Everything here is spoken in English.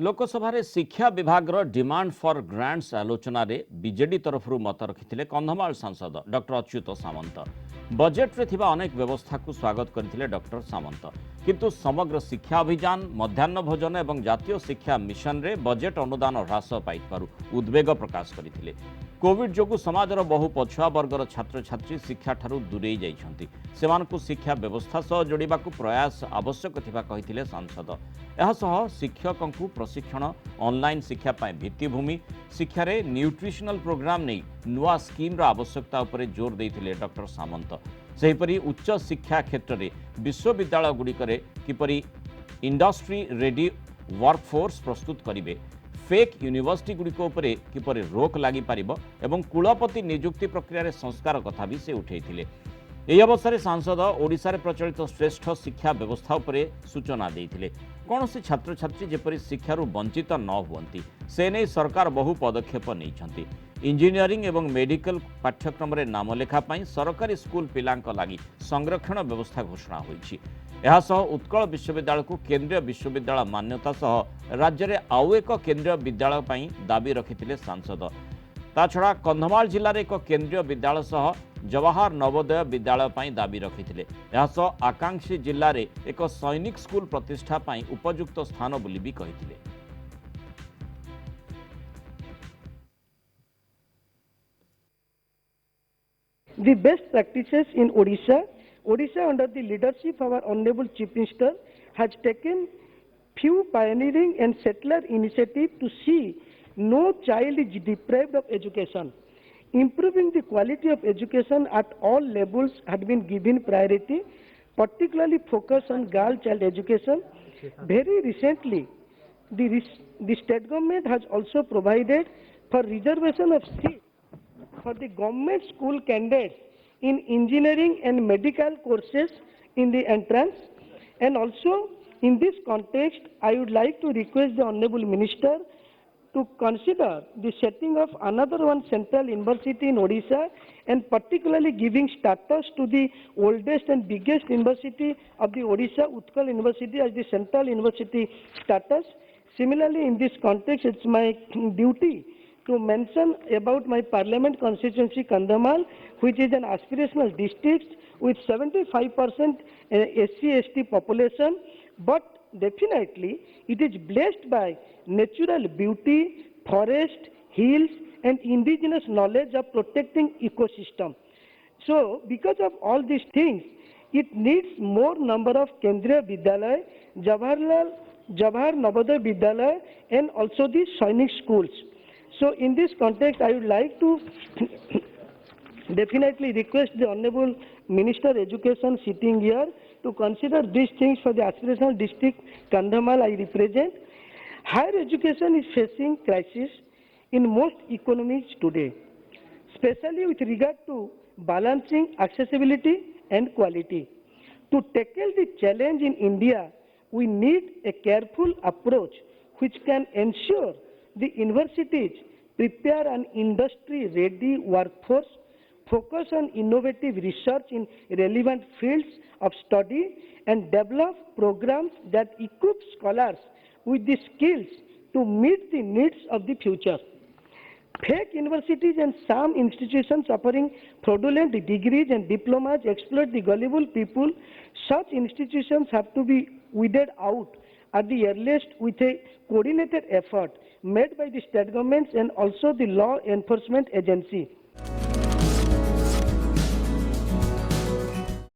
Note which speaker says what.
Speaker 1: लोकसभा शिक्षा विभाग demand for grants आलोचना रे बीजेडी तरफ मत रखिथिले कंधमाल सांसद डॉक्टर अच्युत सामंत। बजेट रे थिबा अनेक व्यवस्था को स्वागत करथिले डॉक्टर सामंत, किंतु समग्र शिक्षा अभियान, मध्याह्न भोजन एवं जातीय शिक्षा मिशन रे बजेट अनुदान ह्रास पाइथिबारु उद्वेग प्रकाश करथिले। कोविड जोगु समाजर बहु पछुआ वर्गर छात्र छात्री शिक्षा ठारू दूरेई जाइछंती, सेमानकु शिक्षा व्यवस्था सह जोड़िबाकु प्रयास आवश्यक थिबा कहिथिले सांसद। एहासह शिक्षकंकु प्रशिक्षण, ऑनलाइन शिक्षा पाए भित्तिभूमि, शिक्षा रे न्यूट्रिशनल प्रोग्राम नहीं नुआ स्कीम रो आवश्यकता उपरे जोर देइथिले डॉक्टर सामंत। सेहिपरि उच्च शिक्षा क्षेत्र में विश्वविद्यालय गुड़िकरे किपरि इंडस्ट्री रेडी वर्कफोर्स प्रस्तुत करिवे, फेक यूनिवर्सिटी गुड़िक उपरे किपरि रोक लागि पारिबो एवं कुलपति नियुक्ति प्रक्रिया रे संस्कार कथा भी से उठेइथिले। ଏହି ଅବସରରେ ସାଂସଦ ଓଡ଼ିଶାରେ ପ୍ରଚଳିତ ଶ୍ରେଷ୍ଠ ଶିକ୍ଷା ବ୍ୟବସ୍ଥା ଉପରେ ସୂଚନା ଦେଇଥିଲେ। କୌଣସି ଛାତ୍ରଛାତ୍ରୀ ଯେପରି ଶିକ୍ଷାରୁ ବଞ୍ଚିତ ନ ହୁଅନ୍ତି ସେ ନେଇ ସରକାର ବହୁ ପଦକ୍ଷେପ ନେଇଛନ୍ତି। ଇଞ୍ଜିନିୟରିଂ ଏବଂ ମେଡିକାଲ ପାଠ୍ୟକ୍ରମରେ ନାମଲେଖା ପାଇଁ ସରକାରୀ ସ୍କୁଲ ପିଲାଙ୍କ ଲାଗି ସଂରକ୍ଷଣ ବ୍ୟବସ୍ଥା ଘୋଷଣା ହୋଇଛି। ଏହାସହ ଉତ୍କଳ ବିଶ୍ୱବିଦ୍ୟାଳୟକୁ କେନ୍ଦ୍ରୀୟ ବିଶ୍ୱବିଦ୍ୟାଳୟ ମାନ୍ୟତା ସହ ରାଜ୍ୟରେ ଆଉ ଏକ କେନ୍ଦ୍ରୀୟ ବିଦ୍ୟାଳୟ ପାଇଁ ଦାବି ରଖିଥିଲେ ସାଂସଦ। ताछड़ा कंधमाल जिले में एक केंद्रीय विद्यालय सह जवाहर नवोदय विद्यालय पर दाबी रखिते। सह आकांक्षी जिले में एक सैनिक स्कूल प्रतिष्ठा पर उपयुक्त स्थान बोली भी कही।
Speaker 2: The best practices in Odisha under the leadership of our Honorable Chief Minister has taken few pioneering and settler initiatives to see no child is deprived of education. Improving the quality of education at all levels had been given priority, particularly focus on girl child education. Very recently, the state government has also provided for reservation of seats for the government school candidates in engineering and medical courses in the entrance. And also, in this context, I would like to request the Honorable Minister to consider the setting of another one central university in Odisha, and particularly giving status to the oldest and biggest university of the Odisha, Utkal University, as the central university status. Similarly, in this context, it's my duty to mention about my parliament constituency Kandhamal, which is an aspirational district with 75% SC/ST population, but definitely it is blessed by natural beauty, forest, hills, and indigenous knowledge of protecting ecosystem. So, because of all these things, it needs more number of Kendriya Vidyalaya, Jawahar Navodaya Vidyalaya, and also the Sainik schools. So, in this context, I would like to definitely request the Honorable Minister Education sitting here to consider these things for the aspirational district Kandhamal I represent. Higher education is facing crisis in most economies today, especially with regard to balancing accessibility and quality. To tackle the challenge in India, we need a careful approach which can ensure the universities prepare an industry-ready workforce, focus on innovative research in relevant fields of study, and develop programs that equip scholars with the skills to meet the needs of the future. Fake universities and some institutions offering fraudulent degrees and diplomas exploit the gullible people. Such institutions have to be weeded out at the earliest with a coordinated effort made by the state governments and also the law enforcement agency.